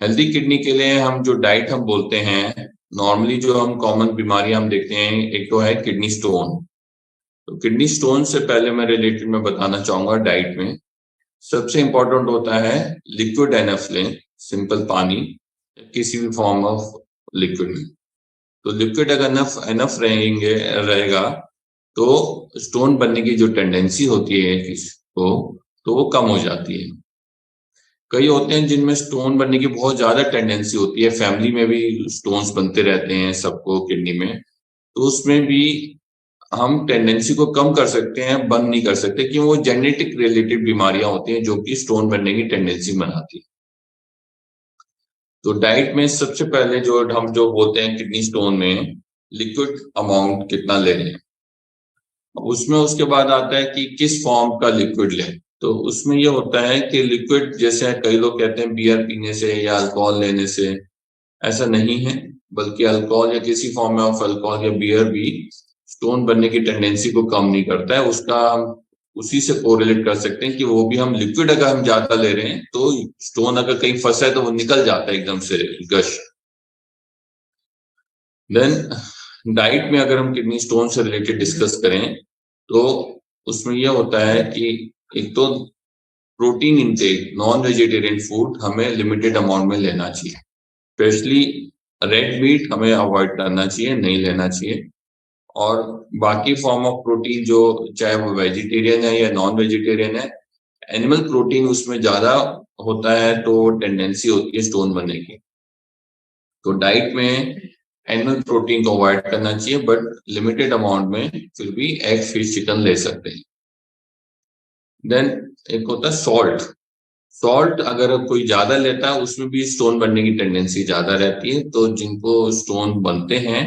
Healthy kidney के लिए हम जो डाइट हम बोलते हैं, नॉर्मली जो हम कॉमन बीमारियां हम देखते हैं, एक तो है किडनी स्टोन। तो किडनी स्टोन से पहले मैं रिलेटेड में बताना चाहूंगा डाइट में सबसे इंपॉर्टेंट होता है लिक्विड एनफ लें, सिंपल पानी किसी भी फॉर्म ऑफ लिक्विड में। तो लिक्विड अगर एनफ एनफ रहेगा तो स्टोन बनने की जो टेंडेंसी होती है किसको, तो वो कम हो जाती है। कई होते हैं जिनमें स्टोन बनने की बहुत ज्यादा टेंडेंसी होती है, फैमिली में भी स्टोन्स बनते रहते हैं सबको किडनी में। तो उसमें भी हम टेंडेंसी को कम कर सकते हैं, बंद नहीं कर सकते, क्योंकि वो जेनेटिक रिलेटेड बीमारियां होती हैं जो कि स्टोन बनने की टेंडेंसी बनाती है। तो डाइट में सबसे पहले जो हम जो बोलते हैं किडनी स्टोन में लिक्विड अमाउंट कितना ले रहे हैं, उसमें उसके बाद आता है कि किस फॉर्म का लिक्विड लें। तो उसमें ये होता है कि लिक्विड जैसे कई लोग कहते हैं बियर पीने से या अल्कोहल लेने से, ऐसा नहीं है, बल्कि अल्कोहल या किसी फॉर्म में ऑफ अल्कोहल या बियर भी स्टोन बनने की टेंडेंसी को कम नहीं करता है। उसका हम उसी से कोरिलेट कर सकते हैं कि वो भी हम लिक्विड अगर हम ज्यादा ले रहे हैं तो स्टोन अगर कहीं फंसा है तो वो निकल जाता है एकदम से गश। देन डाइट में अगर हम किडनी स्टोन से रिलेटेड डिस्कस करें तो उसमें यह होता है कि एक तो protein intake, non vegetarian food हमें लिमिटेड अमाउंट में लेना चाहिए, स्पेशली रेड मीट हमें अवॉइड करना चाहिए, नहीं लेना चाहिए। और बाकी फॉर्म ऑफ प्रोटीन जो चाहे वो वेजिटेरियन है या नॉन वेजिटेरियन है, एनिमल प्रोटीन उसमें ज्यादा होता है तो टेंडेंसी होती है स्टोन बनने की। तो डाइट में एनिमल प्रोटीन को अवॉइड करना चाहिए, बट लिमिटेड अमाउंट में फिर भी एग, फिश, चिकन ले सकते हैं। देन एक होता है सॉल्ट। सॉल्ट अगर कोई ज्यादा लेता है उसमें भी स्टोन बनने की टेंडेंसी ज्यादा रहती है। तो जिनको स्टोन बनते हैं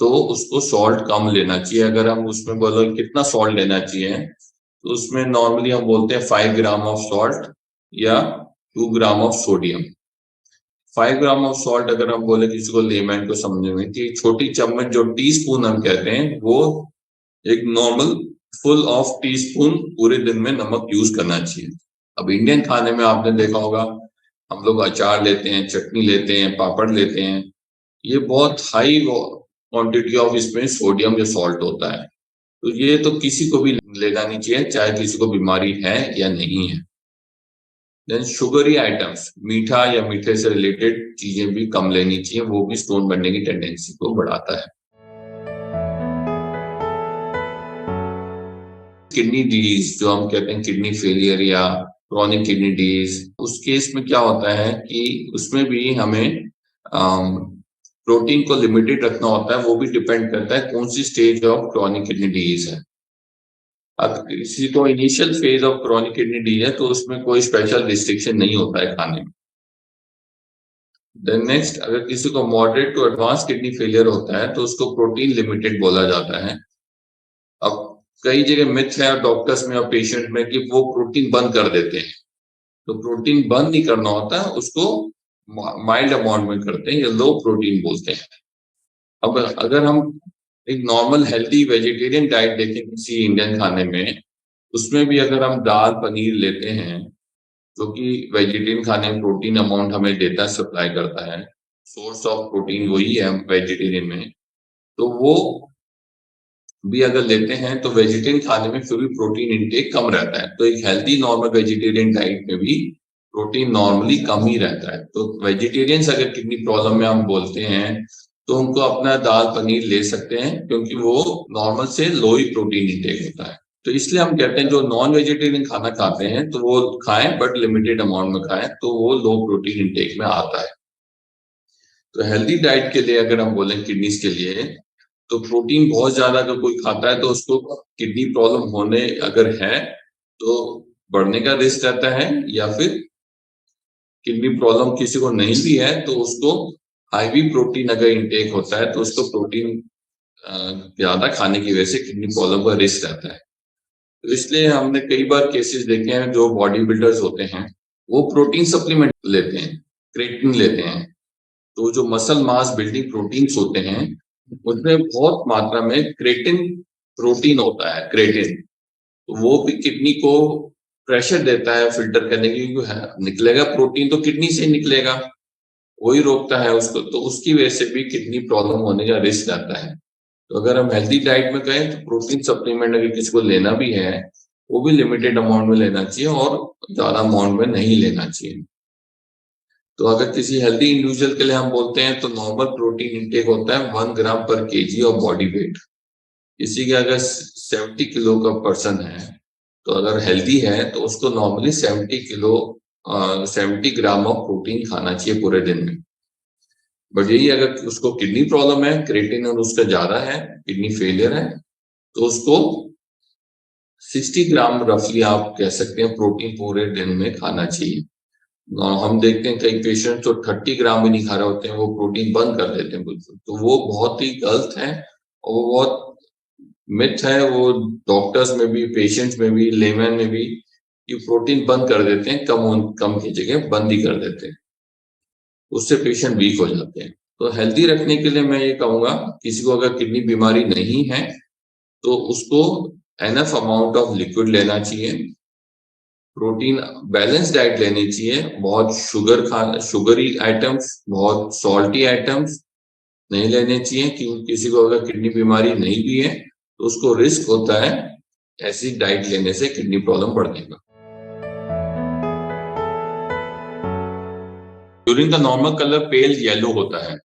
तो उसको सॉल्ट कम लेना चाहिए। अगर हम उसमें बोलो कितना सॉल्ट लेना चाहिए, तो उसमें नॉर्मली हम बोलते हैं 5 ग्राम ऑफ सॉल्ट या 2 gram of sodium. 5 gram of salt अगर हम बोले किसी को लेमैन को समझने में, कि छोटी चम्मच जो टी स्पून हम कहते हैं, वो एक normal full of tea spoon पूरे दिन में नमक यूज करना चाहिए। अब इंडियन खाने में आपने देखा होगा हम लोग अचार लेते हैं, चटनी लेते हैं, पापड़ लेते हैं, ये बहुत हाई क्वांटिटी ऑफ इसमें सोडियम या सॉल्ट होता है। तो ये तो किसी को भी लेना नहीं चाहिए, चाहे किसी को बीमारी है या नहीं है। देन शुगरी आइटम्स, मीठा या मीठे से रिलेटेड चीजें भी कम लेनी चाहिए, वो भी स्टोन बनने की टेंडेंसी को बढ़ाता है। किडनी डिजीज जो हम कहते हैं किडनी फेलियर या क्रॉनिक किडनी डिजीज, उस केस में क्या होता है कि उसमें भी हमें प्रोटीन को लिमिटेड रखना होता है। वो भी डिपेंड करता है कौन सी stage of chronic kidney disease है। अगर किसी को initial phase of chronic kidney disease है तो उसमें कोई स्पेशल रिस्ट्रिक्शन नहीं होता है खाने में। देन नेक्स्ट, अगर किसी को moderate to advance kidney failure होता है तो उसको प्रोटीन लिमिटेड बोला जाता है। अब कई जगह मिथ है डॉक्टर्स में और पेशेंट में कि वो प्रोटीन बंद कर देते हैं। तो प्रोटीन बंद नहीं करना होता है, उसको माइल्ड अमाउंट में करते हैं या लो प्रोटीन बोलते हैं। अब अगर हम एक नॉर्मल हेल्दी वेजिटेरियन डाइट देखें किसी इंडियन खाने में, उसमें भी अगर हम दाल पनीर लेते हैं जो कि वेजिटेरियन खाने में प्रोटीन अमाउंट हमें देता है, सप्लाई करता है, सोर्स ऑफ प्रोटीन वही है वेजिटेरियन में, तो वो भी अगर लेते हैं तो वेजिटेरियन खाने में फिर भी प्रोटीन इंटेक कम रहता है। तो एक हेल्दी नॉर्मल वेजिटेरियन डाइट में भी प्रोटीन नॉर्मली कम ही रहता है। तो वेजिटेरियंस अगर किडनी प्रॉब्लम में हम बोलते हैं तो उनको अपना दाल पनीर ले सकते हैं, क्योंकि वो नॉर्मल से लो ही प्रोटीन इंटेक होता है। तो इसलिए हम कहते हैं जो नॉन वेजिटेरियन खाना खाते हैं तो वो खाएं, बट लिमिटेड अमाउंट में खाएं, तो वो लो प्रोटीन इंटेक में आता है। तो हेल्दी डाइट के लिए अगर हम बोलें किडनीज के लिए, तो प्रोटीन बहुत ज्यादा अगर कोई खाता है तो उसको किडनी प्रॉब्लम होने अगर है तो बढ़ने का रिस्क रहता है, या फिर किडनी प्रॉब्लम किसी को नहीं भी है तो उसको हाईवी प्रोटीन अगर इंटेक होता है तो उसको प्रोटीन ज्यादा खाने की वजह से किडनी प्रॉब्लम का रिस्क रहता है। तो इसलिए हमने कई बार केसेस देखे हैं जो बॉडी बिल्डर्स होते हैं वो प्रोटीन सप्लीमेंट लेते हैं, क्रेटिन लेते हैं। तो जो मसल मास बिल्डिंग प्रोटीन्स होते हैं उसमें बहुत मात्रा में क्रेटिन प्रोटीन होता है, क्रेटिन। तो वो भी किडनी को प्रेशर देता है फिल्टर करने की, निकलेगा प्रोटीन तो किडनी से निकलेगा, वही रोकता है उसको, तो उसकी वजह से भी किडनी प्रॉब्लम होने का रिस्क आता है। तो अगर हम हेल्दी डाइट में कहें तो प्रोटीन सप्लीमेंट अगर किसी को लेना भी है, वो भी लिमिटेड अमाउंट में लेना चाहिए और ज्यादा अमाउंट में नहीं लेना चाहिए। तो अगर किसी हेल्दी इंडिविजुअल के लिए हम बोलते हैं तो नॉर्मल प्रोटीन इंटेक होता है 1 ग्राम पर केजी ऑफ बॉडी वेट। किसी के अगर 70 किलो का पर्सन है, तो अगर हेल्दी है तो उसको नॉर्मली 70 ग्राम ऑफ प्रोटीन खाना चाहिए पूरे दिन में। बट यही अगर उसको किडनी प्रॉब्लम है, क्रिएटिनिन उसका ज्यादा है, किडनी फेलियर है, तो उसको 60 ग्राम रफली आप कह सकते हैं प्रोटीन पूरे दिन में खाना चाहिए। हम देखते हैं कई पेशेंट तो 30 ग्राम भी नहीं खा रहे होते हैं, वो प्रोटीन बंद कर देते हैं बिल्कुल, तो वो बहुत ही गलत है और वो बहुत मिथ है वो, डॉक्टर्स में भी, पेशेंट्स में भी, लेमैन में भी, कि प्रोटीन बंद कर देते हैं, कम की जगह बंद ही कर देते हैं, उससे पेशेंट वीक हो जाते हैं। तो हेल्दी रखने के लिए मैं ये कहूंगा, किसी को अगर किडनी बीमारी नहीं है तो उसको एनफ अमाउंट ऑफ लिक्विड लेना चाहिए, प्रोटीन बैलेंस डाइट लेनी चाहिए, बहुत शुगरी आइटम्स, बहुत सॉल्टी आइटम्स नहीं लेने चाहिए, क्योंकि किसी को अगर किडनी बीमारी नहीं भी है तो उसको रिस्क होता है ऐसी डाइट लेने से किडनी प्रॉब्लम बढ़ने का। यूरिन का नॉर्मल कलर पेल येलो होता है।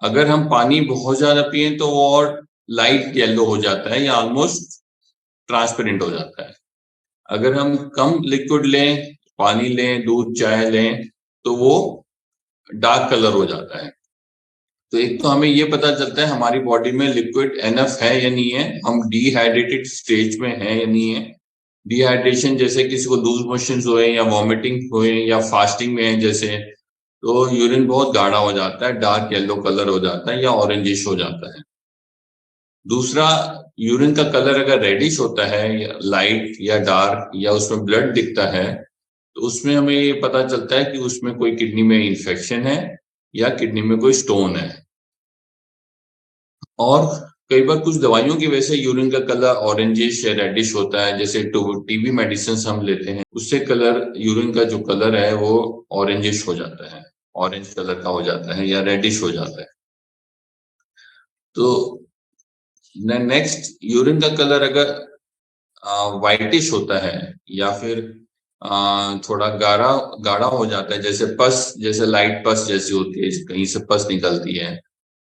अगर हम पानी बहुत ज्यादा पिए तो वो और लाइट येलो हो जाता है या ऑलमोस्ट ट्रांसपेरेंट हो जाता है। अगर हम कम लिक्विड लें, पानी लें, दूध चाय लें, तो वो डार्क कलर हो जाता है। तो एक तो हमें ये पता चलता है हमारी बॉडी में लिक्विड एनफ है या नहीं है, हम डिहाइड्रेटेड स्टेज में है या नहीं है। डिहाइड्रेशन जैसे किसी को लूज मोशन हुए या वॉमिटिंग हुए या फास्टिंग में है जैसे, तो यूरिन बहुत गाढ़ा हो जाता है, डार्क येलो कलर हो जाता है या ऑरेंजिश हो जाता है। दूसरा, यूरिन का कलर अगर रेडिश होता है या लाइट या डार्क या उसमें ब्लड दिखता है, तो उसमें हमें ये पता चलता है कि उसमें कोई किडनी में इन्फेक्शन है या किडनी में कोई स्टोन है। और कई बार कुछ दवाइयों की वजह से यूरिन का कलर ऑरेंजिश या रेडिश होता है, जैसे टीबी मेडिसिन हम लेते हैं, उससे कलर, यूरिन का जो कलर है वो ऑरेंजिश हो जाता है, ऑरेंज कलर का हो जाता है या रेडिश हो जाता है। तो नेक्स्ट, यूरिन का कलर अगर व्हाइटिश होता है या फिर थोड़ा गाढ़ा गाढ़ा हो जाता है, जैसे पस, जैसे लाइट पस जैसी होती है, कहीं से पस निकलती है,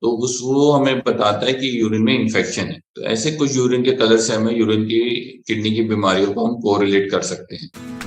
तो उस वो हमें बताता है कि यूरिन में इन्फेक्शन है। तो ऐसे कुछ यूरिन के कलर से हमें यूरिन की, किडनी की बीमारियों को हम कोरिलेट कर सकते हैं।